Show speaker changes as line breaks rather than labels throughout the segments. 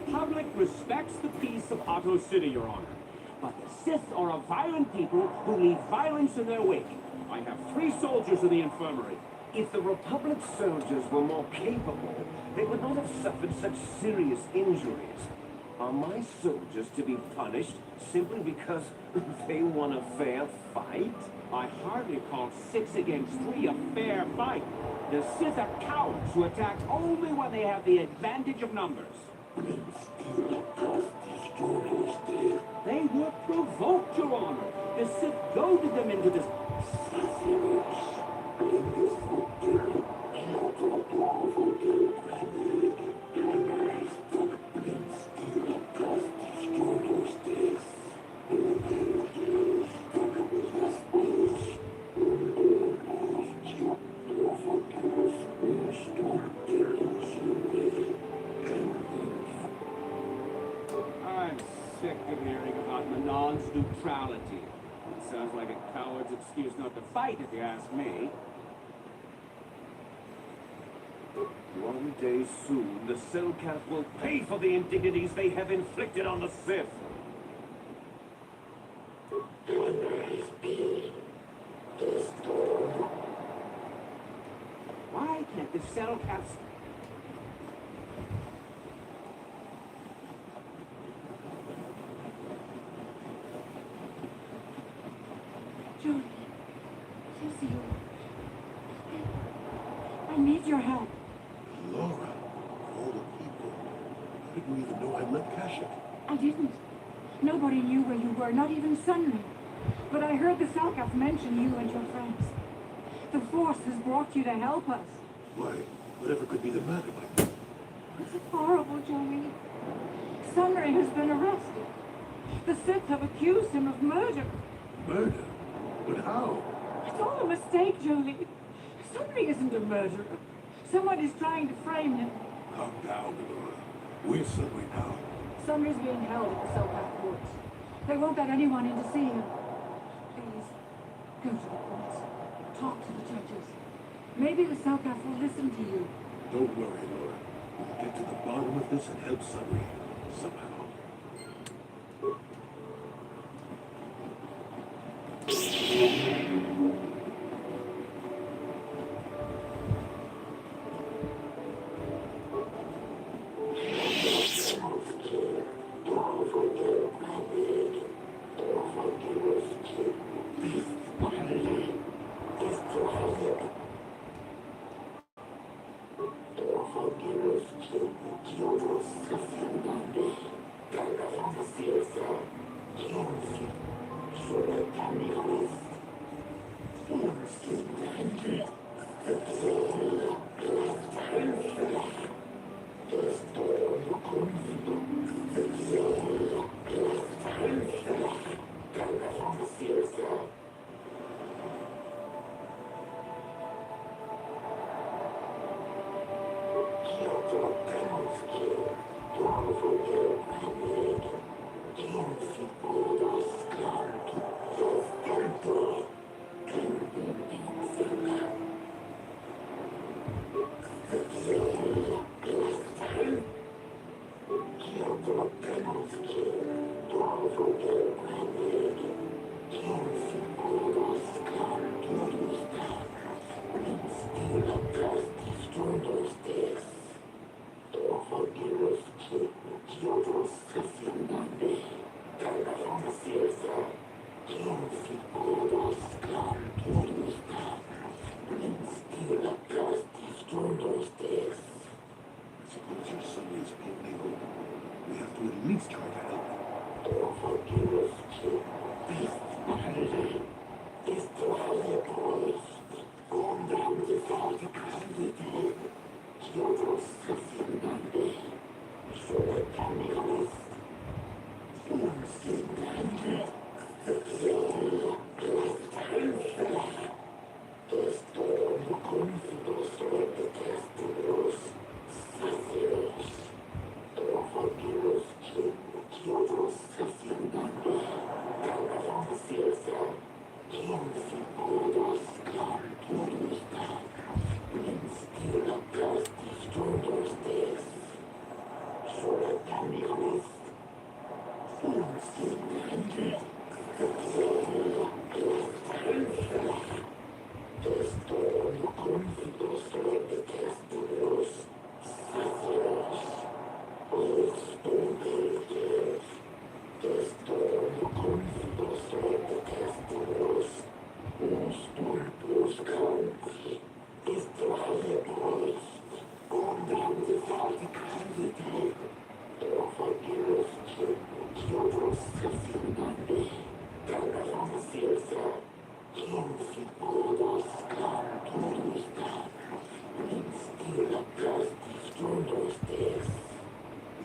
Republic respects the peace of Otto City, Your Honor. But the Sith are a violent people who leave violence in their wake. I have 3 soldiers in the infirmary.
If the Republic soldiers were more capable, they would not have suffered such serious injuries. Are my soldiers to be punished simply because they won a fair fight?
I hardly call 6 against 3 a fair fight. The Sith are cowards who attack only when they have the advantage of numbers. They were provoked, Your Honor. The Sith goaded them into this. I'm sick of hearing about Manon's neutrality. It sounds like a coward's excuse not to fight, if you ask me.
One day soon, the Selkath will pay for the indignities they have inflicted on the Sith.
Why can't the Selkaths...
Julie, Susie, I need your help.
Laura, of all the people, I didn't even know I met Kashyyyk.
I didn't. Nobody knew where you were, not even Sunray. But I heard the Selkath mention you and your friends. The Force has brought you to help us.
Why, whatever could be the matter, my...
It's horrible, Joey. Sunray has been arrested. The Sith have accused him of murder.
Murder? But how?
It's all a mistake, Jolie. Sunray isn't a murderer. Someone is trying to frame him.
Calm down, Laura. Where's Sunray now?
Sunray's being held at the Selkath Woods. They won't let anyone in to see him. Please, go to the courts. Talk to the judges. Maybe the Selkath will listen to you.
Don't worry, Laura. We'll get to the bottom of this and help Sunray. Somehow.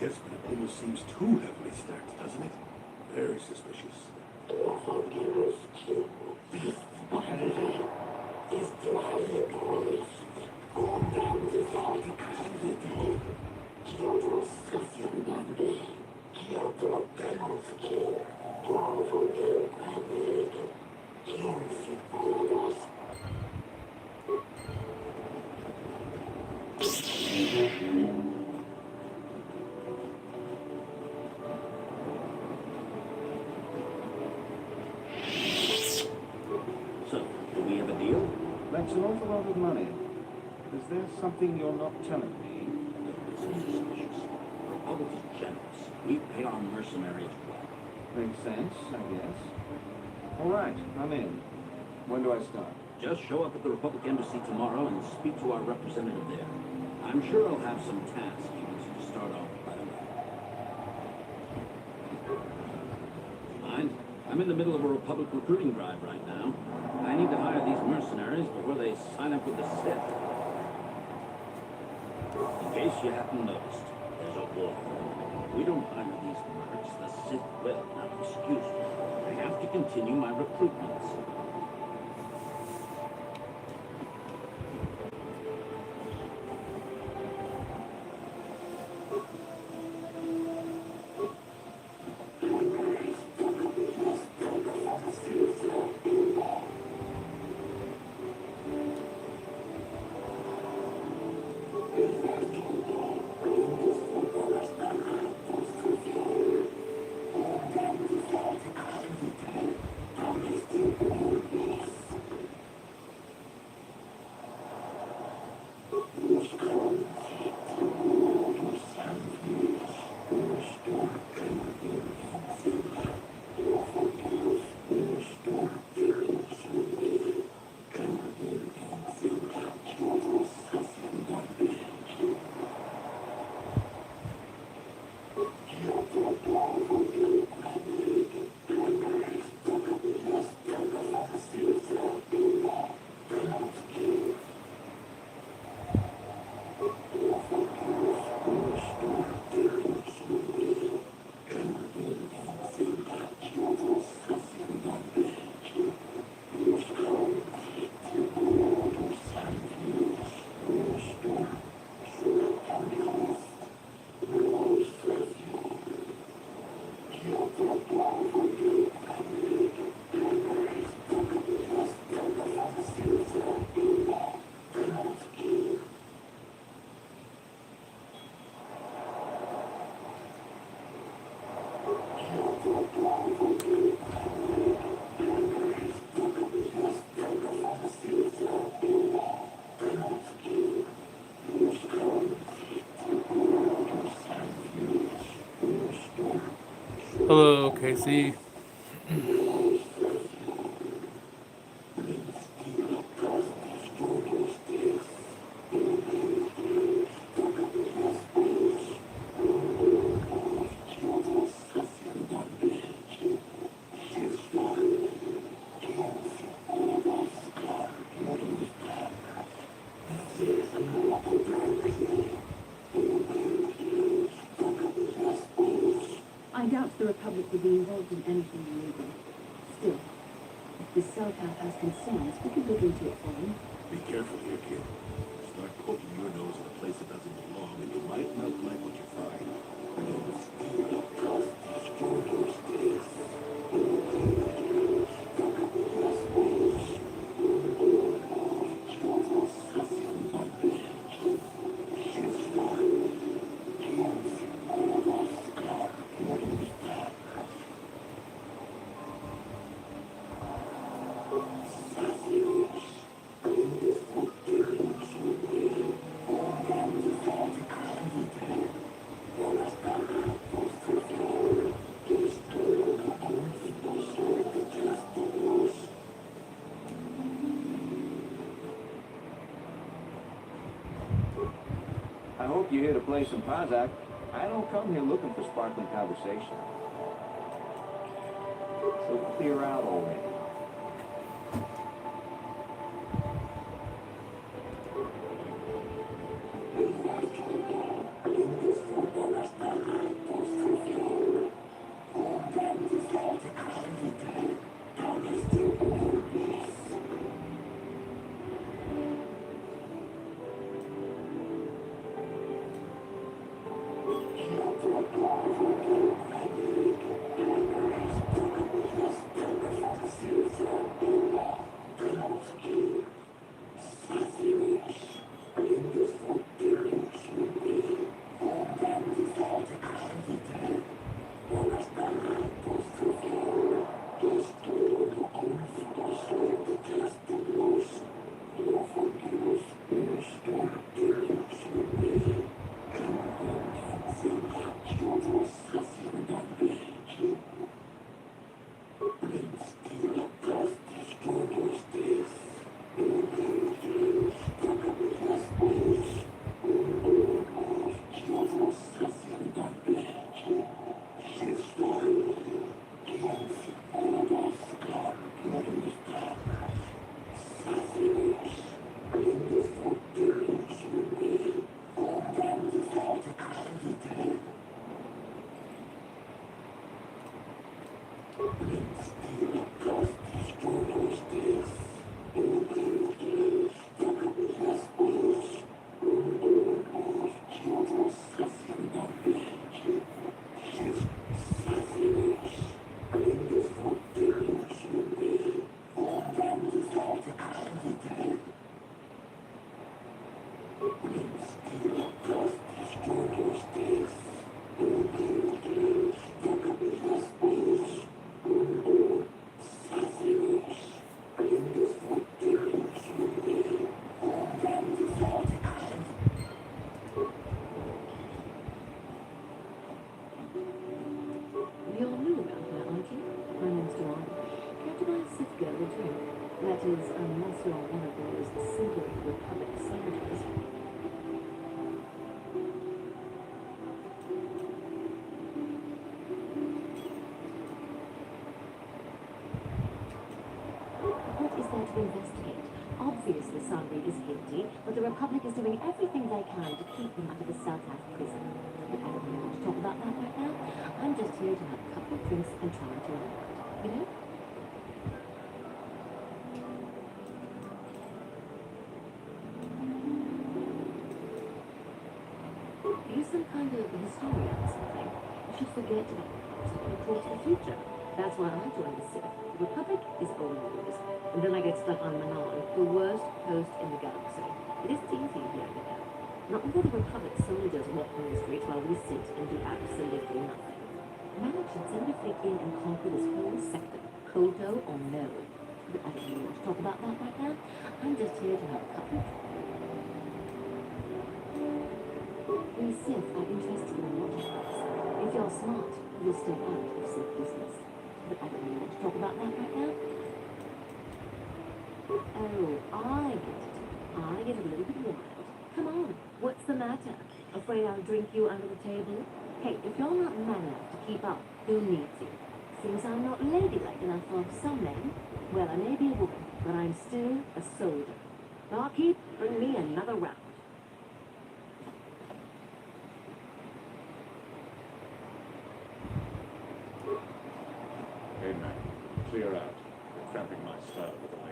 Yes, but it almost seems too heavily stacked, doesn't it? Very suspicious.
So, do we have a deal?
That's an awful lot of money. Is there something you're not telling me?
It's suspicious. Republic is generous. We pay our mercenaries well.
Makes sense, I guess. All right, I'm in. When do I start?
Just show up at the Republic Embassy tomorrow and speak to our representative there. I'm sure I'll have some tasks he wants you to start off right away. Mind? I'm in the middle of a Republic recruiting drive right now. I need to hire these mercenaries before they sign up with the Sith. In case you haven't noticed, there's a war. If we don't hire these mercs, the Sith will. Now, excuse me. I have to continue my recruitments.
Hello, Casey.
I doubt the Republic would be involved in anything illegal. Still, if the Selkath has concerns, we could look into it for him.
Be careful here, kid. Start poking your nose in a place that doesn't belong, and you might not like what you find.
like you're here to play some Pazak. I don't come here looking for sparkling conversation. So clear out already.
But the Republic is doing everything they can to keep him out of the South African prison. But I don't really want to talk about that right now. I'm just here to have a couple of drinks and try to unwind. You know? You're some kind of historian or something. You should forget about the past and look towards the future. That's why I joined the Sith. The Republic is old news. And then I get stuck on Manon, the worst coast in the galaxy. It isn't easy here, you know. Not with all the Republic soldiers walking the streets while we sit and do absolutely nothing. Manage should suddenly flick in and conquer this whole sector, Koto or no. But I don't really want to talk about that right now. I'm just here to have a couple of We Sith are interested in what happens. If you're smart, you'll stay out of Sith business. But I don't really want to talk about that right now. Oh, I get it. I get a little bit wild. Come on, what's the matter? Afraid I'll drink you under the table? Hey, if you're not man enough to keep up, who needs you? Seems I'm not ladylike enough for some men. Well, I may be a woman, but I'm still a soldier. Barkeep, bring me another round.
Hey, man, clear out. You're cramping my style with the ladies.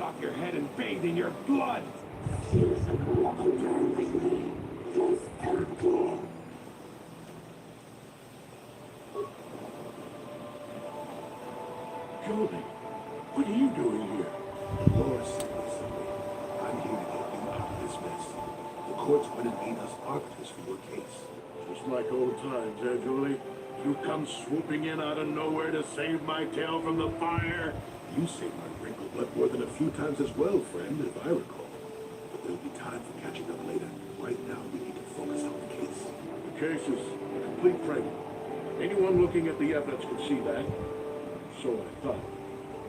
off your head and bathe in your blood!
Jolie, what are you doing here? The Lord sent me somewhere. I'm here to get you out of this mess. The court's going to need us arbiters for your case. Just like old times, eh, Julie? You come swooping in out of nowhere to save my tail from the fire. You saved my wrinkled butt more than a few times as well, friend, if I recall. But there'll be time for catching up later. Right now, we need to focus on the case. The case is a complete framework. Anyone looking at the evidence can see that. So I thought.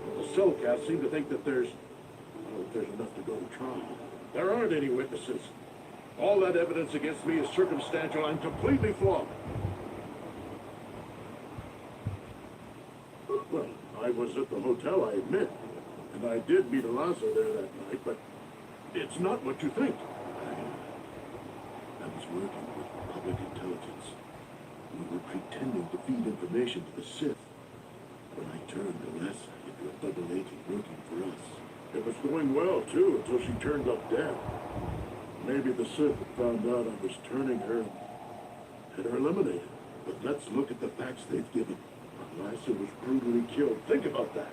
But the cellcast seem to think that there's enough to go to trial. There aren't any witnesses. All that evidence against me is circumstantial and completely flawed. Well, I was at the hotel, I admit. And I did meet Alonzo there that night, but it's not what you think. I was working with public intelligence. We were pretending to feed information to the Sith. When I turned Alessa into a double agent working for us. It was going well, too, until she turned up dead. Maybe the Sith had found out I was turning her and had her eliminated. But let's look at the facts they've given. Alessa was brutally killed. Think about that.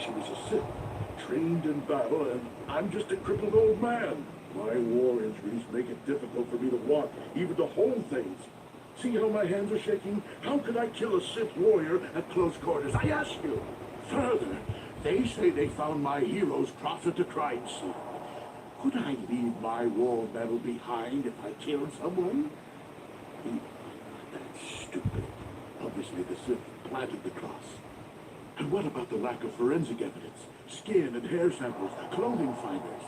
She was a Sith, trained in battle, and I'm just a crippled old man. My war injuries make it difficult for me to walk, even to hold things. See how my hands are shaking? How could I kill a Sith warrior at close quarters? I ask you. Further, they say they found my heroes closer to crime scene. Could I leave my war medal behind if I killed someone? That's stupid. Obviously, the Sith planted the cross. And what about the lack of forensic evidence? Skin and hair samples, clothing finders.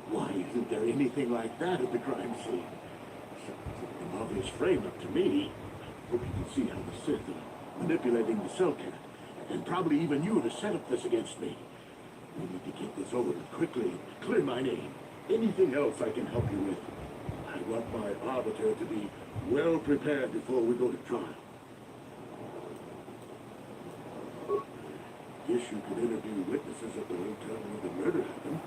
Why isn't there anything like that at the crime scene? An obvious frame-up to me. Hope you can see how the Sith are manipulating the Cellcat, and probably even you to set up this against me. We need to get this over with quickly and clear my name. Anything else I can help you with? I want my arbiter to be well prepared before we go to trial. Guess you could interview witnesses at the hotel where the murder happened.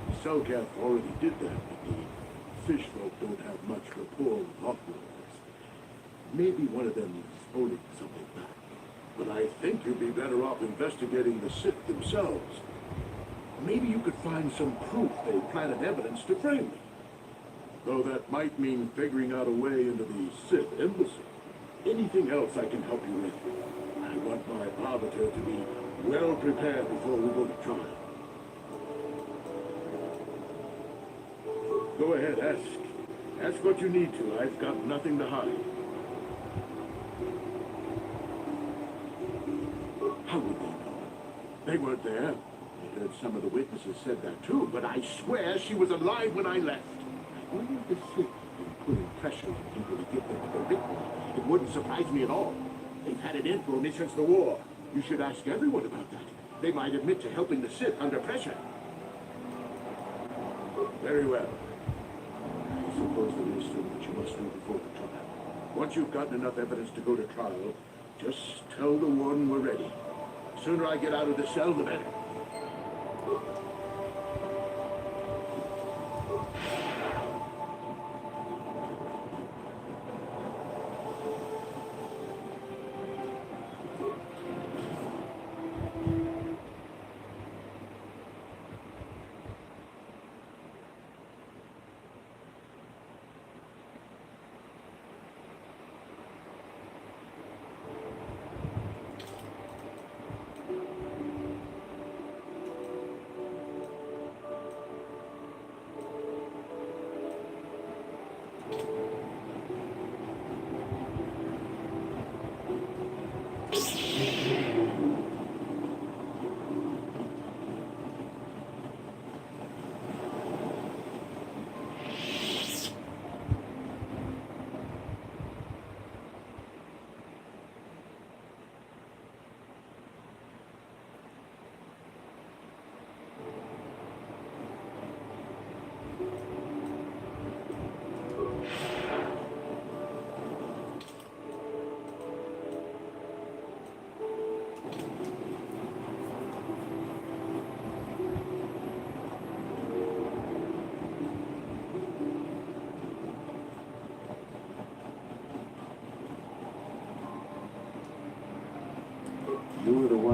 The Cellcat already did that, but the fish folk don't have much rapport with operators. Maybe one of them is holding something back. But I think you'd be better off investigating the Sith themselves. Maybe you could find some proof they planted evidence to frame me. Though that might mean figuring out a way into the Sith embassy. Anything else I can help you with? I want my arbiter to be well prepared before we go to trial. Go ahead, ask. Ask what you need to. I've got nothing to hide. How would they know? They weren't there. I heard some of the witnesses said that too, but I swear she was alive when I left. I wonder if the Sith have been putting pressure on people to give them the ritual. It wouldn't surprise me at all. They've had it in for me since the war. You should ask everyone about that. They might admit to helping the Sith under pressure. Very well. I suppose there is still what you must do before the trial. Once you've gotten enough evidence to go to trial, just tell the warden we're ready. The sooner I get out of the cell, the better.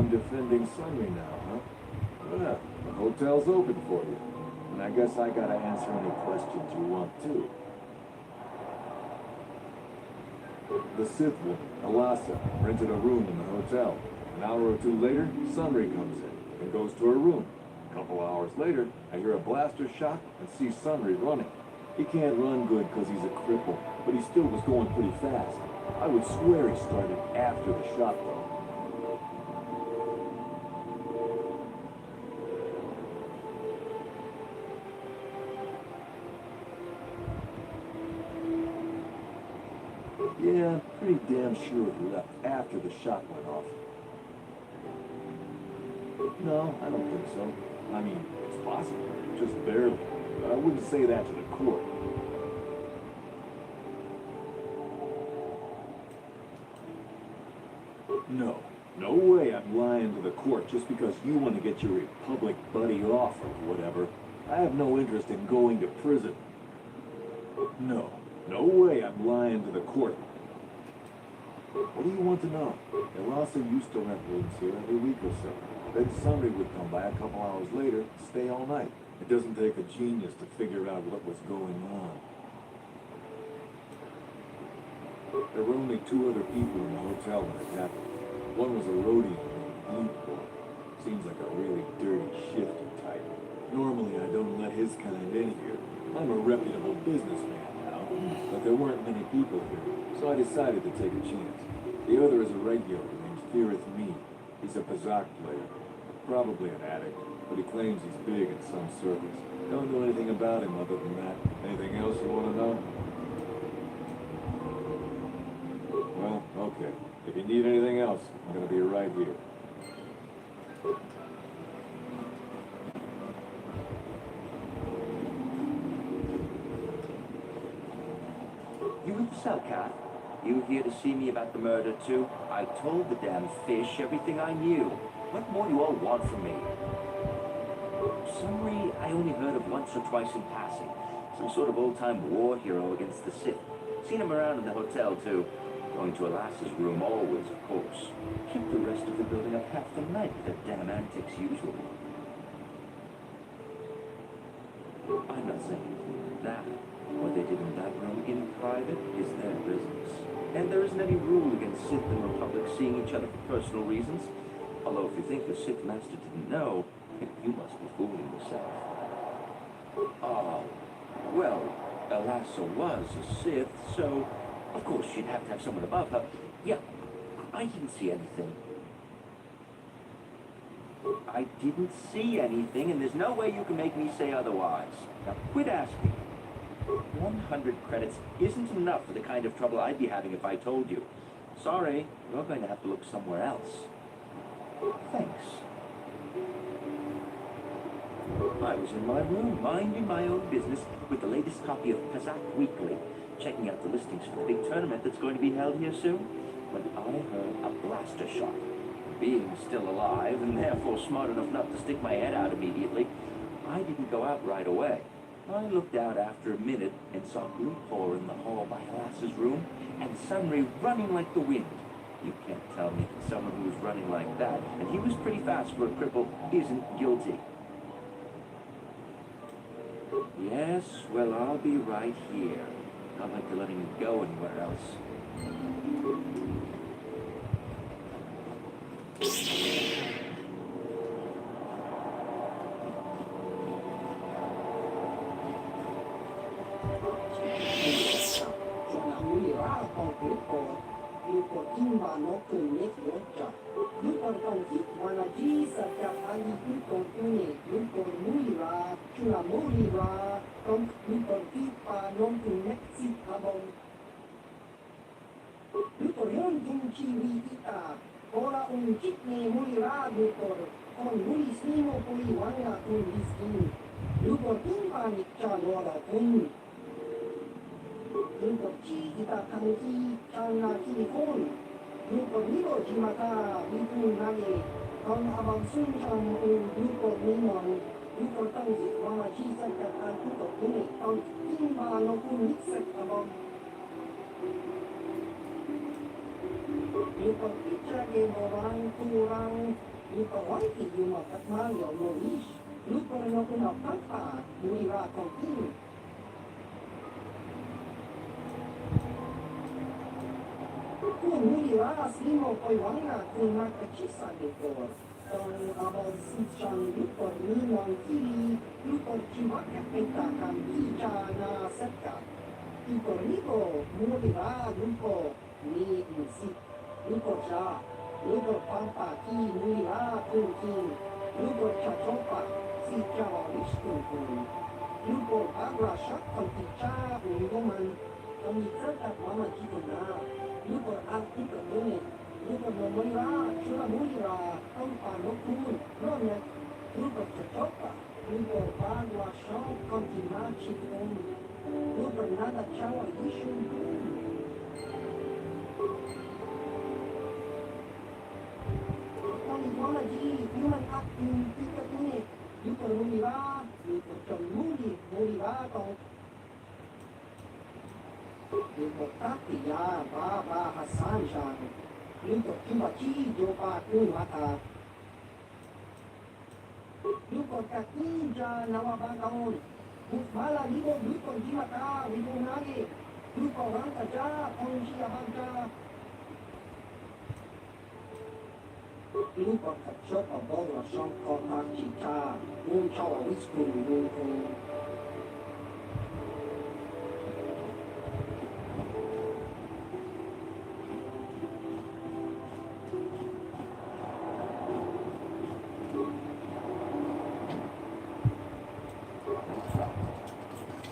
one defending Sunny now, huh? Well, the hotel's open for you. And I guess I gotta answer any questions you want too. The Sith woman, Alasa, rented a room in the hotel. An hour or two later, Sunry comes in and goes to her room. A couple hours later, I hear a blaster shot and see Sunry running. He can't run good because he's a cripple, but he still was going pretty fast. I would swear he started after the shot, though. Yeah, I'm pretty damn sure he left after the shot went off. No, I don't think so. I mean, it's possible, just barely. But I wouldn't say that to the court. No, no way I'm lying to the court just because you want to get your Republic buddy off or whatever. I have no interest in going to prison. No, no way I'm lying to the court. What do you want to know? Elasa used to rent rooms here every week or so. Then somebody would come by a couple hours later and stay all night. It doesn't take a genius to figure out what was going on. There were only two other people in the hotel when it happened. One was a roadie named Blue. Seems like a really dirty, shifty type. Normally I don't let his kind in here. I'm a reputable businessman now, but there weren't many people here, so I decided to take a chance. The other is a regular named Feareth Me. He's a Pazak player. Probably an addict, but he claims he's big in some circles. Don't know anything about him other than that. Anything else you want to know? Well, okay. If you need anything else, I'm gonna be right here.
You with Selkath? You here to see me about the murder too? I told the damn fish everything I knew. What more do you all want from me? Summary I only heard of once or twice in passing. Some sort of old-time war hero against the Sith. Seen him around in the hotel too. Going to Alasa's room always, of course. Kept the rest of the building up half the night with their damn antics usually. I'm not saying anything like that. What they did in that room in private is their business. And there isn't any rule against Sith and Republic seeing each other for personal reasons. Although if you think the Sith Master didn't know, you must be fooling yourself. Oh, well, Alasa was a Sith, so of course she'd have to have someone above her. Yeah, I didn't see anything. I didn't see anything, and there's no way you can make me say otherwise. Now quit asking. 100 credits isn't enough for the kind of trouble I'd be having if I told you. Sorry, you're going to have to look somewhere else. Thanks. I was in my room, minding my own business, with the latest copy of Kazakh Weekly, checking out the listings for the big tournament that's going to be held here soon, when I heard a blaster shot. Being still alive, and therefore smart enough not to stick my head out immediately, I didn't go out right away. I looked out after a minute and saw Blue in the hall by Alasa's room, and Sunray running like the wind. You can't tell me that someone who was running like that, and he was pretty fast for a cripple, isn't guilty. Yes, well, I'll be right here. Not like they're letting me go anywhere else.
Lupa wanti yung Mario Moish. Lupa rin ako na papa. Muira kontin. Kung muira simo ko'y wanga kung makachisa nito. Kung abad si Chan Lupa ninang kili. Lupa chimaka penta kang kija na setka. Lupa nito muira lupa ni musik. Lupa ja. Lupa pampa ki muira kung king. Lupa chachopa si jawa wishkung kung. Lupa agra shak kong kicha ungoman. Kami tertak mama kita na. Lupa arti kedone. Lupa memoira cura muira pampa nokun. Nonya. Lupa chachopa. Lupa agra shak kong kimachi kung. Lupa nada jawa wishkung kung. Technology, human acting, ticket unit. Lupa muira, lupa chamuli, muira tong. Lupa takiya, baba Hasan Shang. Lupa kibachi, jopa kun mata. Lupa kakinja nawabagaon. Bukmala libo, lupa jimata, libo nagi. Lupa wangka ja, konji abagja. Lupa kachopa bola shangko akita. Munchawa wisku nungu.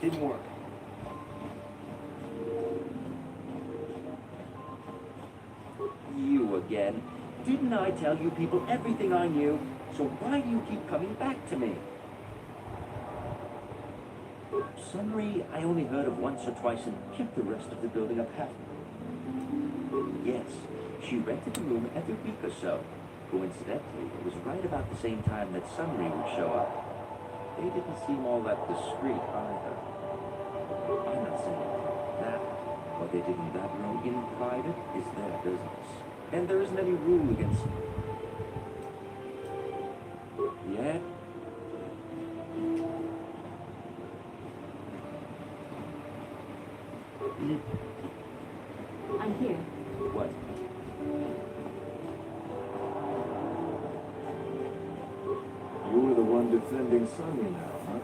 Didn't work.
You again. Didn't I tell you people everything I knew? So why do you keep coming back to me? Sunri, I only heard of once or twice and kept the rest of the building apart. Yes, she rented a room every week or so. Coincidentally, it was right about the same time that Sunri would show up. They didn't seem all that discreet either. I'm not saying that. What they did in that room in private is their business. And there isn't any rule against... Yeah?
I'm here.
What?
You were the one defending Sonya now, huh?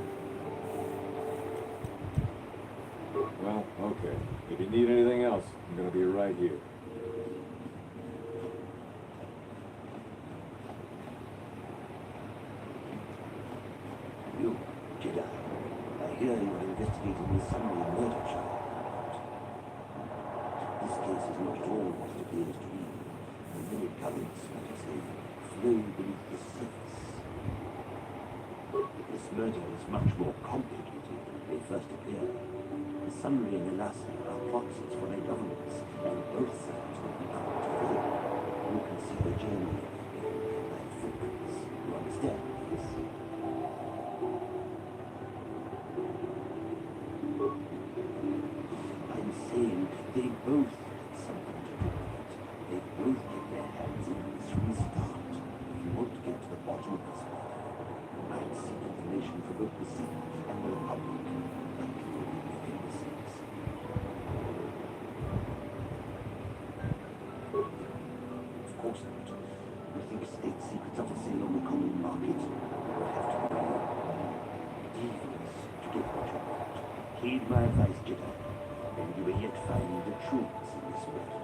Well, okay. If you need anything else, I'm gonna be right here.
You, Jedi. I hear you are investigating the Sunray murder trial. This case is not at all what it appears to be. The many currents, let us say, flow beneath the surface. This murder is much more complicated than they first appear. The Sunray and Elassa are proxies for their governments, and both sides will be out to fail. You can see the journey like footprints. You understand this? I'm saying they both had something to do with it. They both get their hands in this restart. If you want to get to the bottom of this matter, I'd seek information for both the Sith and the Republic. Thank you for making mistakes. Of course not. You think state secrets are for sale on the common market? You'll have to be devious to get what you want. Heed my advice, Jedi, and you will yet find the truths in this matter.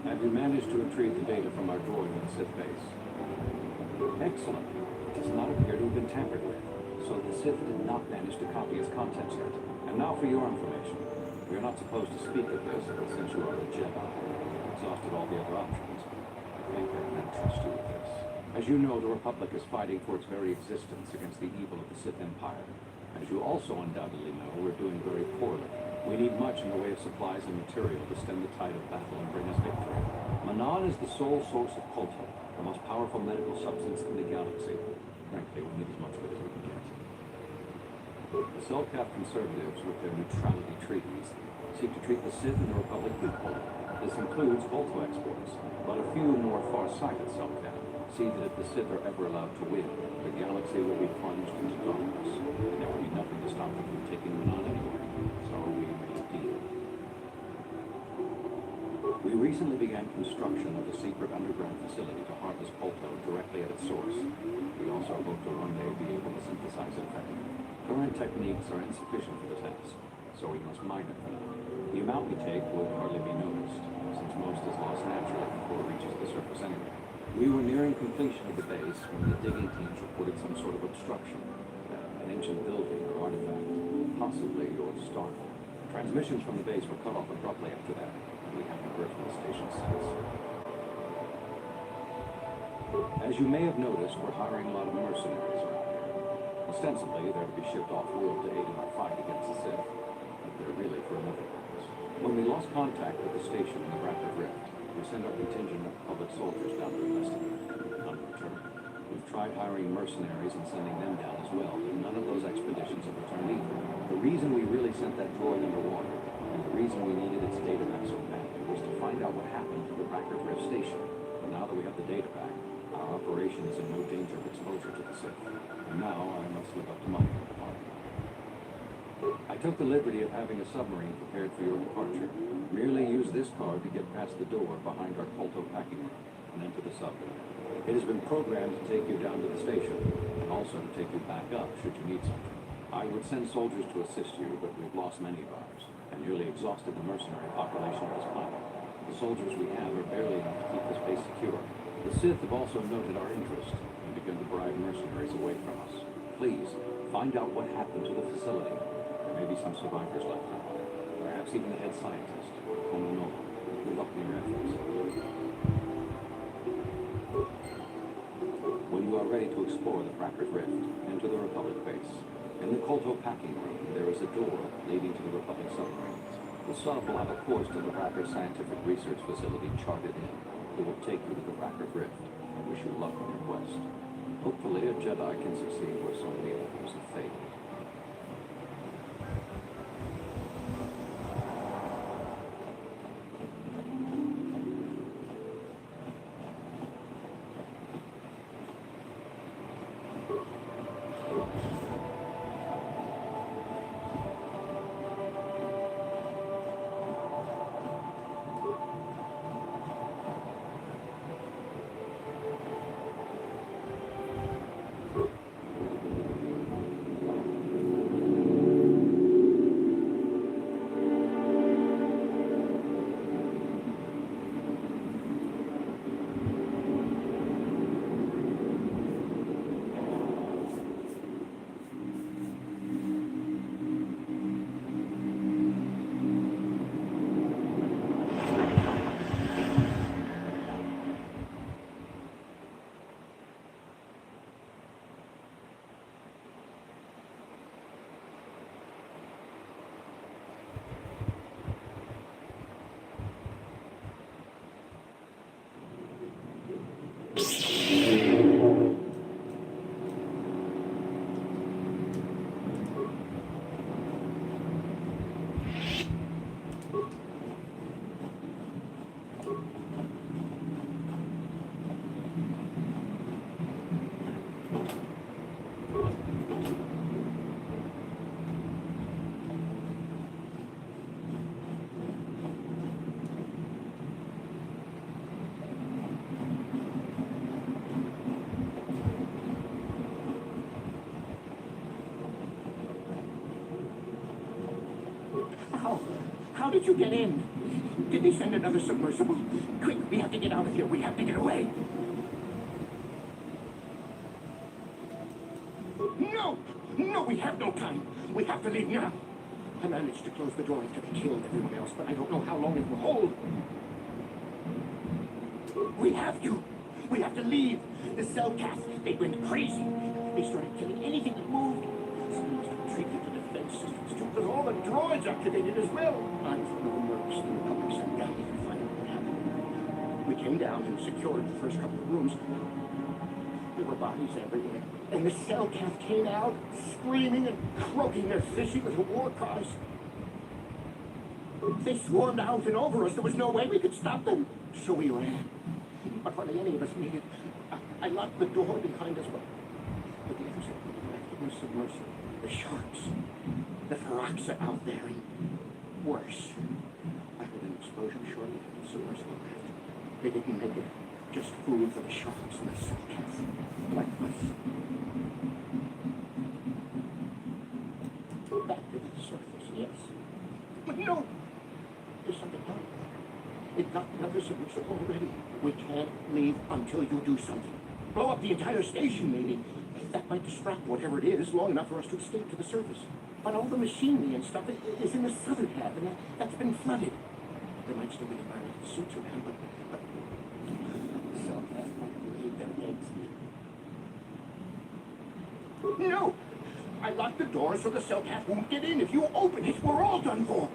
Have you managed to retrieve the data from our droid in the Sith base? Excellent. It does not appear to have been tampered with, so the Sith did not manage to copy its contents yet. And now for your information. We are not supposed to speak of this, but since you are a Jedi, we've exhausted all the other options. I think I can entrust you with this. As you know, the Republic is fighting for its very existence against the evil of the Sith Empire. As you also undoubtedly know, we're doing very poorly. We need much in the way of supplies and material to stem the tide of battle and bring us victory. Manan is the sole source of Kolto, the most powerful medical substance in the galaxy. Frankly, we need as much of it as we can get. The Selkath conservatives, with their neutrality treaties, seek to treat the Sith and the Republic equally. This includes Volto exports, but a few more far-sighted Selkath see that if the Sith are ever allowed to win, the galaxy will be plunged into darkness, and there will be nothing to stop them from taking them on anyway. So we made a deal. We recently began construction of a secret underground facility to harvest Volto directly at its source. We also hope to one day be able to synthesize it effectively. Current techniques are insufficient for the task, so we must mine it. The amount we take would hardly be noticed, since most is lost naturally before it reaches the surface anyway. We were nearing completion of the base when the digging teams reported some sort of obstruction, an ancient building or artifact, possibly your Starwars. Transmissions from the base were cut off abruptly after that, and we haven't heard from the station since. As you may have noticed, we're hiring a lot of mercenaries around here. Ostensibly, they're to be shipped off-world to aid in our fight against the Sith, but they're really for another purpose. When we lost contact with the station in the Rapid Rift, we sent our contingent of public soldiers down to investigate. None returned. We've tried hiring mercenaries and sending them down as well, but none of those expeditions have returned either. The reason we really sent that droid underwater, and the reason we needed its data back so badly, was to find out what happened to the Rapid Rift station. But now that we have the data back, our operation is in no danger of exposure to the Sith. And now I must live up to my end of the bargain. I took the liberty of having a submarine prepared for your departure. Merely use this card to get past the door behind our Polto packing room and enter the sub. It has been programmed to take you down to the station and also to take you back up should you need something. I would send soldiers to assist you, but we've lost many of ours and nearly exhausted the mercenary population of this planet. The soldiers we have are barely enough to keep this base secure. The Sith have also noted our interest and begun to bribe mercenaries away from us. Please, find out what happened to the facility. There may be some survivors left out there. Perhaps even the head scientist, Kononoa. Good luck in your efforts. When you are ready to explore the Rapid Rift, enter the Republic base. In the Kolto packing room, there is a door leading to the Republic submarines. The sub will have a course to the Rapid Scientific Research Facility charted in. It will take you to the Rapid Rift. I wish you luck on your quest. Hopefully a Jedi can succeed where so many others have failed.
How did you get in? Did they send another submersible? Quick, we have to get out of here. We have to get away. No! No, we have no time. We have to leave now. I managed to close the door after they killed everyone else, but I don't know how long it will hold. We have to. We have to leave. The Selkath, they went crazy. They started killing anything that moved. Some must have triggered the defense systems too, because all the droids activated as well. I'm from the mercs, the Republic sent down to find out what happened. We came down and secured the first couple of rooms. There were bodies everywhere. And the cell cat came out, screaming and croaking their fishy little war cries. They swarmed out and over us. There was no way we could stop them. So we ran. But hardly any of us made it. I locked the door behind us, but the others were submersible. The sharks, the ferox are out there, and worse. I heard an explosion shortly after the submersible left. They didn't make it. Just food for the sharks and the cats, like us. Back to the surface, yes. But no! There's something wrong. It got another submersible already. We can't leave until you do something. Blow up the entire station, maybe. That might distract whatever it is long enough for us to escape to the surface. But all the machinery and stuff is in the southern half, and that's been flooded. There might still be environmental suits around, but the cell cats might lay their eggs here. No! I locked the door so the cell cat won't get in. If you open it, we're all done for.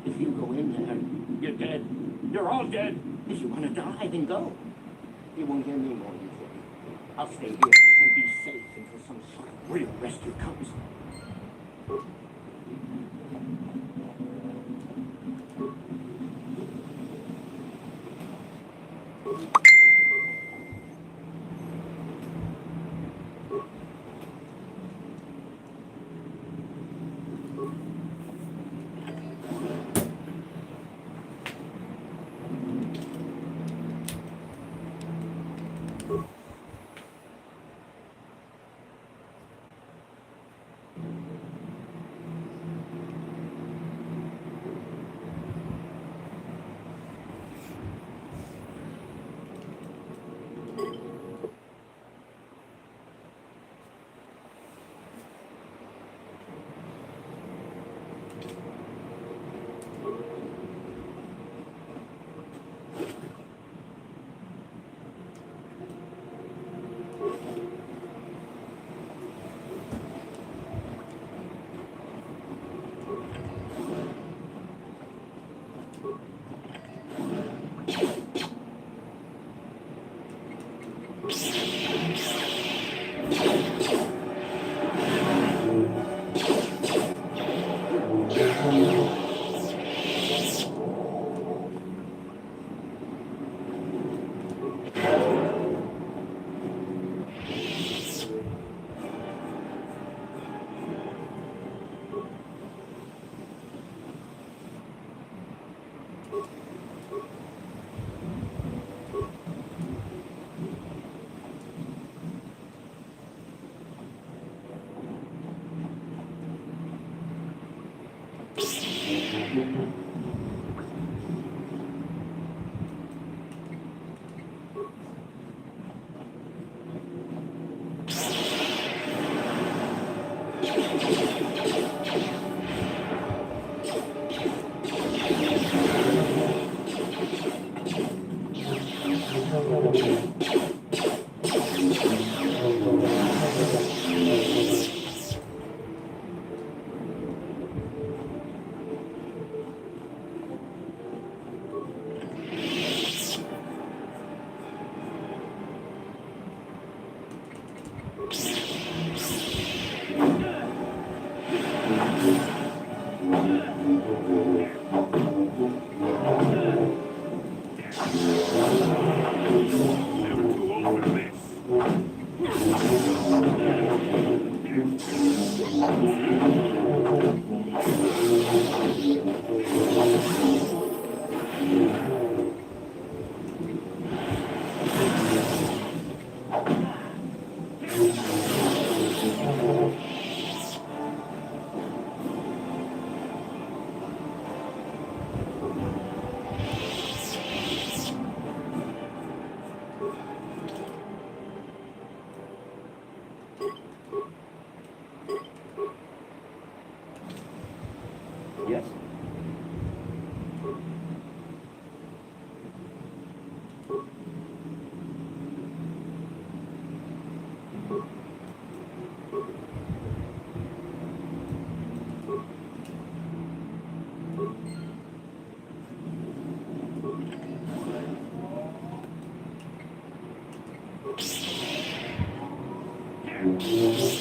If you go in there, you're dead. You're all dead. If you want to die, then go. You won't hear me more, you think. I'll stay here and be safe until some sort of real rescue comes.
Yes,
I'm here.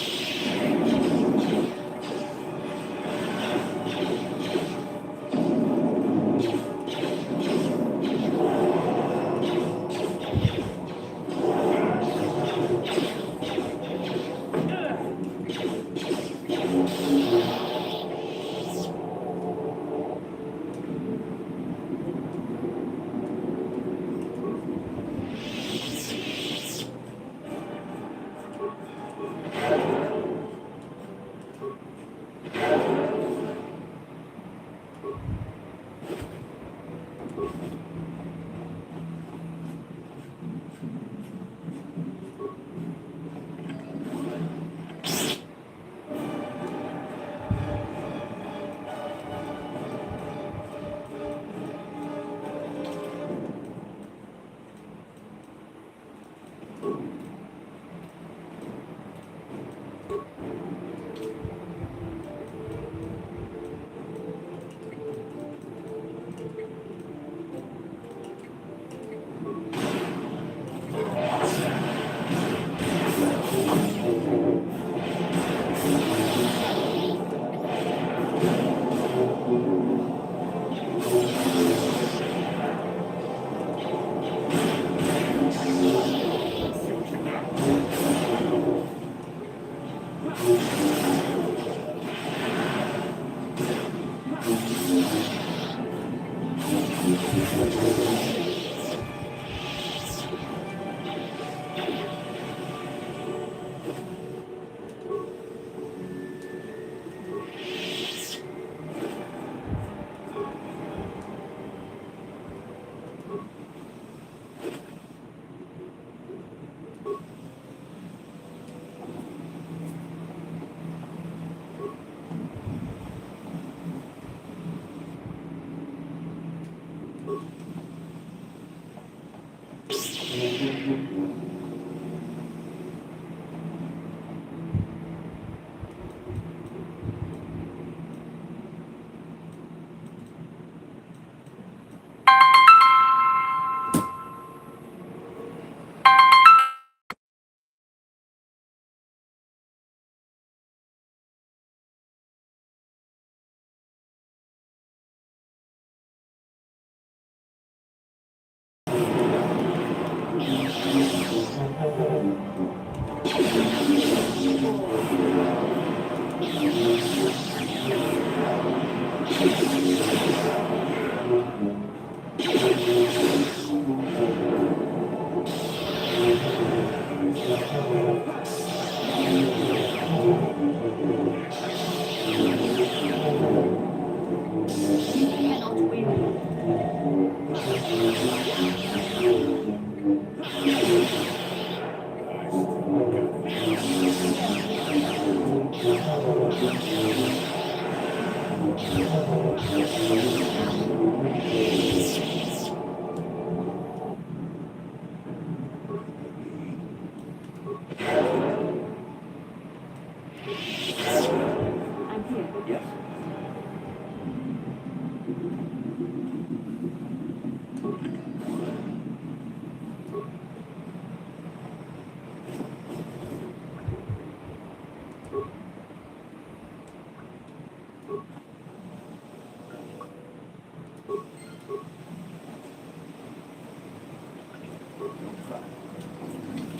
Yes.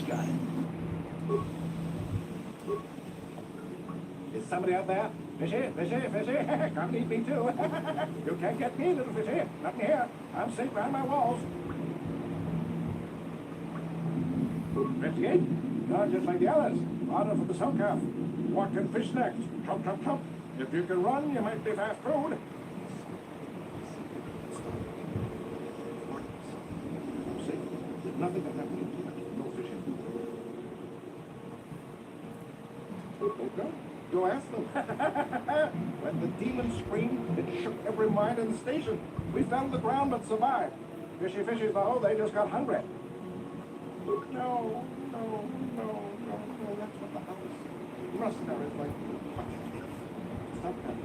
Got it.
Is somebody out there? Fishy, fishy, fishy. Come eat me too. You can't get me, little fishy. Not in here. I'm safe behind my walls. Investigate? You're just like the others. Order for the sunk calf. What can fish next? Chomp, chomp, chomp. If you can run, you might be fast food. See? There's nothing can happen. No fishing. Okay. Go ask them. When the demon screamed, it shook every mind in the station. We fell to the ground but survived. Fishy fishies, though, they just got hungry. No, that's what the house. Mercenaries like stop that.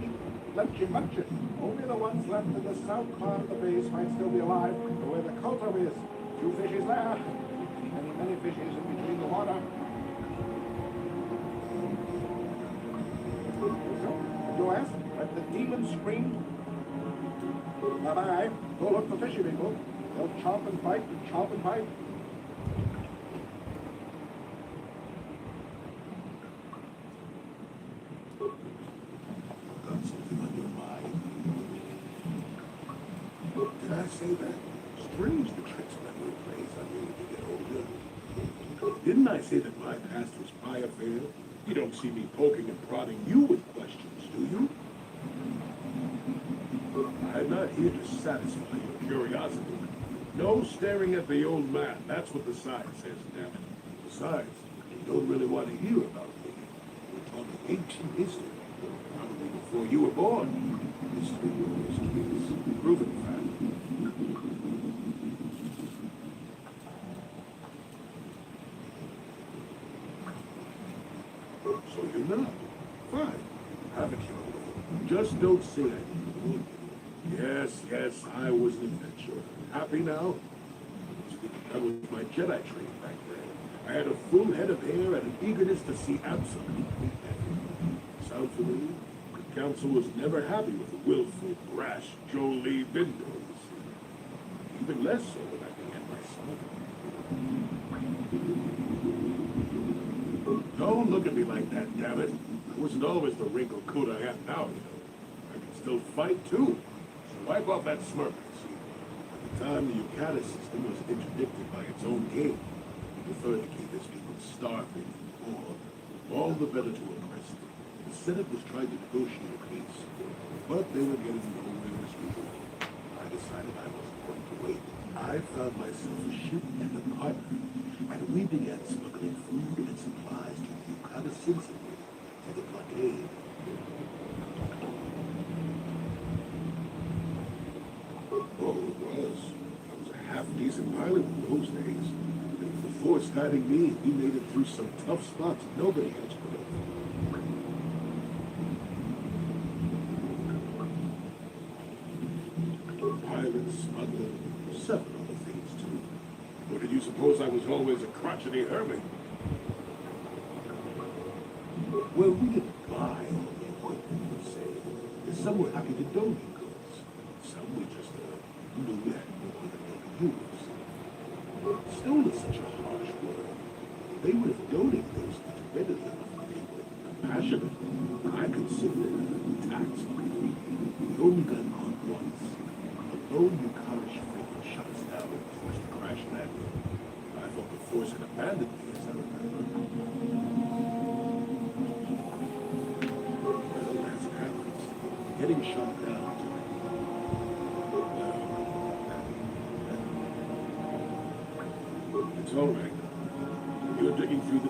Lunchy munches. Only the ones left in the south part of the base might still be alive, but where the culture is. Few fishies there. Many fishies in between the water.
The demon screamed. Bye-bye. Go look for fishy people. They'll chomp and bite and chomp and bite. Got something on your mind? Did I say that? Strange the tricks memory plays on you when you get older. Didn't I say that my past was my affair? You don't see me poking and prodding you with questions, do you? I'm not here to satisfy your curiosity. No staring at the old man. That's what the sign says, damn it. Besides, you don't really want to hear about me. We're talking ancient history. Probably before you were born. History was kids. Proven fact. So you're not. Fine. Have it your way. Just don't say I didn't warn you. Yes, I was an adventurer. Happy now? That was my Jedi training back then. I had a full head of hair and an eagerness to see absolutely everything. Sound familiar? The council was never happy with the willful, brash Jolie Bindo, you see. Even less so when I began my son. Don't look at me like that, damn it. I wasn't always the wrinkled coat I am now, you know. I can still fight, too. So wipe off that smirk, you see. At the time, the Yukata system was interdicted by its own game. We preferred to keep its people starving and poor. All the better to oppress them. The Senate was trying to negotiate a peace, but they were getting nowhere as usual. I decided I wasn't going to wait. I found myself a ship and a partner, and we began smuggling food and supplies to the Yukata citizenry for the blockade. Oh, it was. I was a half-decent pilot in those days. And before starting me, we made it through some tough spots nobody else could have. Pilots, smuggling, several other things, too. Or did you suppose I was always a crotchety hermit? Well, we didn't buy all the equipment, per se. Some were happy to donate goods. Some we just knew we had no other way to use. Stole is such a harsh word. They would have donated those things readily enough if they were compassionate. I consider it a tax. We only got caught once. A lone Yukata ship shut us down and forced to crash landing. I thought the force had abandoned me, as I remember. Well, as it happens, getting shot down. It's all right. You're digging through the...